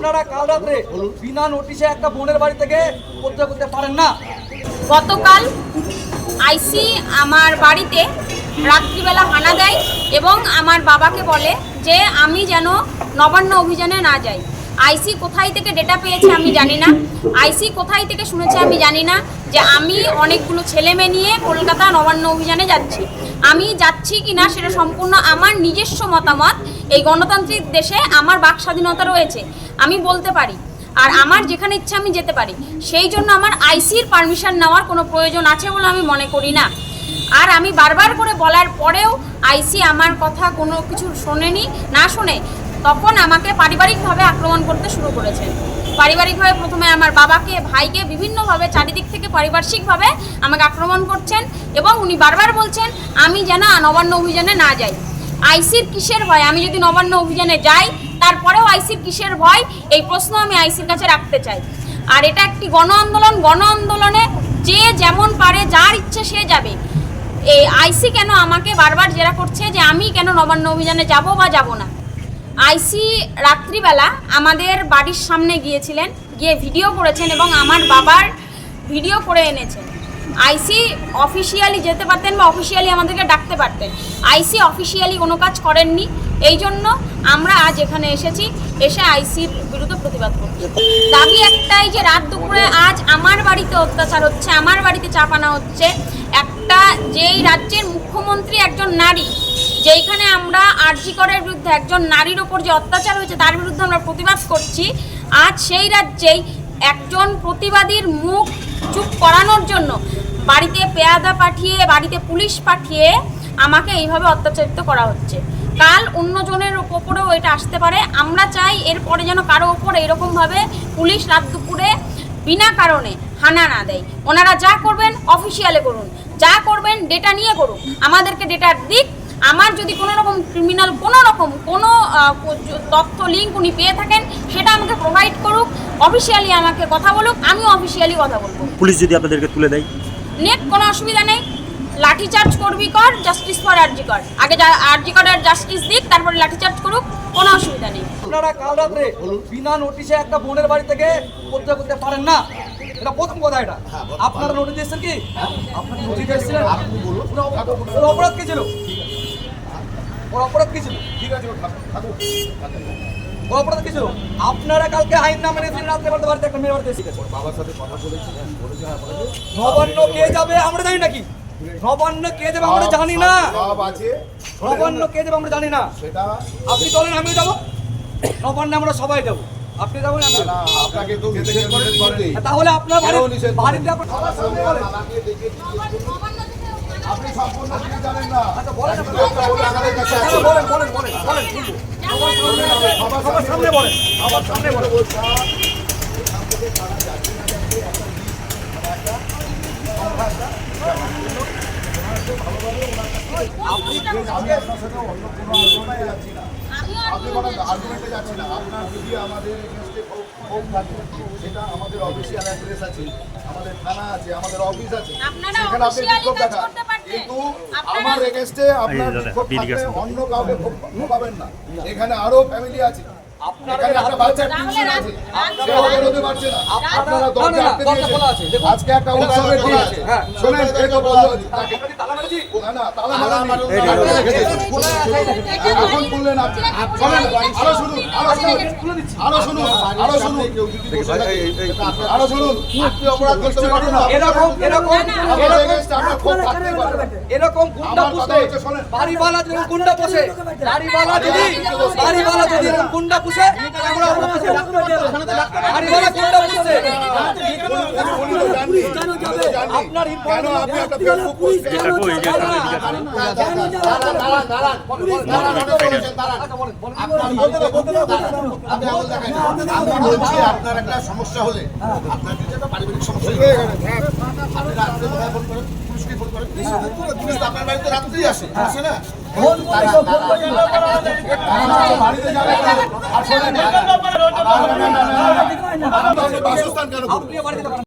আপনারা কাল রাতে বিনা নোটিশে একটা বোনের বাড়ি থেকে পরিচয় করতে পারেন না। গতকাল আইসি আমার বাড়িতে রাত্রিবেলা হানা দেয় এবং আমার বাবাকে বলে যে আমি যেন নবান্ন অভিযানে না যাই। আইসি কোথায় থেকে ডেটা পেয়েছে আমি জানি না, আইসি কোথায় থেকে শুনেছে আমি জানি না যে আমি অনেকগুলো ছেলে মেয়ে নিয়ে কলকাতা নবান্ন অভিযানে যাচ্ছি। আমি যাচ্ছি কি না সেটা সম্পূর্ণ আমার নিজস্ব মতামত। এই গণতান্ত্রিক দেশে আমার বাক স্বাধীনতা রয়েছে, আমি বলতে পারি, আর আমার যেখানে ইচ্ছা আমি যেতে পারি। সেই জন্য আমার আইসির পারমিশন নেওয়ার কোনো প্রয়োজন আছে বলে আমি মনে করি না। আর আমি বারবার করে বলার পরেও আইসি আমার কথা কোনো কিছু শোনেনি, না শুনে তখন আমাকে পারিবারিকভাবে আক্রমণ করতে শুরু করেছেন। পারিবারিকভাবে প্রথমে আমার বাবাকে, ভাইকে বিভিন্নভাবে চারিদিক থেকে পারিপার্শ্বিকভাবে আমাকে আক্রমণ করছেন এবং উনি বারবার বলছেন আমি যেন নবান্ন অভিযানে না যাই। আইসির কিসের ভয়? আমি যদি নবান্ন অভিযানে যাই তারপরেও আইসির কিসের ভয়, এই প্রশ্ন আমি আইসির কাছে রাখতে চাই। আর এটা একটি গণ আন্দোলনে যে যেমন পারে যার ইচ্ছে সে যাবে। এই আইসি কেন আমাকে বারবার জেরা করছে যে আমি কেন নবান্ন অভিযানে যাব বা যাব না? আইসি রাত্রিবেলা আমাদের বাড়ির সামনে গিয়েছিলেন, গিয়ে ভিডিও করেছেন এবং আমার বাবার ভিডিও করে এনেছেন। আইসি অফিসিয়ালি যেতে পারতেন বা অফিসিয়ালি আমাদেরকে ডাকতে পারতেন, আইসি অফিসিয়ালি কোনো কাজ করেননি। এই জন্য আমরা আজ এখানে এসেছি, এসে আইসির বিরুদ্ধে প্রতিবাদ করছি। দাবি একটাই যে রাত দুপুরে আজ আমার বাড়িতে অত্যাচার হচ্ছে, আমার বাড়িতে চাপানো হচ্ছে। একটা যেই রাজ্যের মুখ্যমন্ত্রী একজন নারী, যেইখানে আমরা আরজি করের বিরুদ্ধে একজন নারীর ওপর যে অত্যাচার হয়েছে তার বিরুদ্ধে আমরা প্রতিবাদ করছি, আজ সেই রাজ্যেই একজন প্রতিবাদীর মুখ চুপ করানোর জন্য বাড়িতে পেয়াদা পাঠিয়ে, বাড়িতে পুলিশ পাঠিয়ে আমাকে এইভাবে অত্যাচারিত করা হচ্ছে। কাল অন্যজনের ওপরেও এটা আসতে পারে। আমরা চাই এরপরে যেন কারো ওপর এরকমভাবে পুলিশ রাত দুপুরে বিনা কারণে হানা না দেয়। ওনারা যা করবেন অফিসিয়ালে করুন, যা করবেন ডেটা নিয়ে করুন, আমাদেরকে ডেটার দিক। আমার যদি কোনো রকম ক্রিমিনাল কোনো তথ্য লিঙ্ক উনি পেয়ে থাকেন সেটা আমাকে প্রোভাইড করুক, অফিসিয়ালি আমাকে কথা বলুক, আমিও অফিসিয়ালি কথা বলবো। পুলিশ যদি আপনাদেরকে তুলে দেয় নেট কোনো অসুবিধা নেই, লাঠিচার্জ করবি কর, জাস্টিস ফর আরজি কর, আগে আরজি করের জাস্টিস দিক, তারপরে লাঠিচার্জ করুক, কোনো অসুবিধা নেই। আপনারা কাল রাতে বিনা নোটিশে একটা বোনের বাড়ি থেকে পরিচয় করতে পারেন না, এটা প্রথম কথা। এটা আপনারা নোটিশ দিয়েছেন কি? আপনারা নোটিশ দিয়েছিলেন? ওর অপরাধ কি ছিল? ওর অপরাধ কি ছিল? ঠিক আছে, ওর অপরাধ কি ছিল? আপনারা কালকে আইন না মেনে দিন রাত্রে বাড়িতে একটা মেয়ের বাড়িতে এসেছিলেন। বাবার সাথে কথা বলেছিলেন, নবান্ন কে যাবে আমরা জানি নাকি? নবান্ন কে যাবে আমরা জানি না, নবান্ন কে যাবে আমরা জানি না। আপনি চলেন, আমিও যাবো নবান্ন, আমরা সবাই যাবো। আপনি যাবেন, আমি তাহলে আপনার বাড়িতে আপনি সম্পূর্ণ জানেন না। আচ্ছা বলেন, বলেন বলেন বলেন বলেন সবার সামনে বলেন, আমার সামনে বলেন। সেটা আমাদের অফিসিয়াল অ্যাড্রেস আছে, আমাদের থানা আছে, আমাদের অফিস আছে, সেখানে আপনি বিক্ষোভ দেখান। কিন্তু আমার এগেইনস্টে আপনার বিক্ষোভ থাকলে অন্য কাউকে ঢোকাবেন না। এখানে আরো ফ্যামিলি আছে, আজকে একটা উৎসবের দিন আছে, শোনেন এখন বললেন আপনি, আরো শুনুন, আরো শুনুন, আরো শুনুন, আরো শুনুন। আপনি অপরাধ করতে পারেন না, এরকম এরকম গুন্ডা পুষে, বাড়িওয়ালা যদি গুন্ডা পুষে, বাড়িওয়ালা যদি গুন্ডা পুষে, আপনার আপনার একটা সমস্যা হলে, আপনার যদি একটা পারিবারিক সমস্যা আপনি রাত্রে ফোন করেন, পুলিশকে ফোন করেন, পুলিশ আপনার বাড়িতে রাত্রেই আসে, আসে না? বাড়িতে যাবেন, বাসস্থান কেন?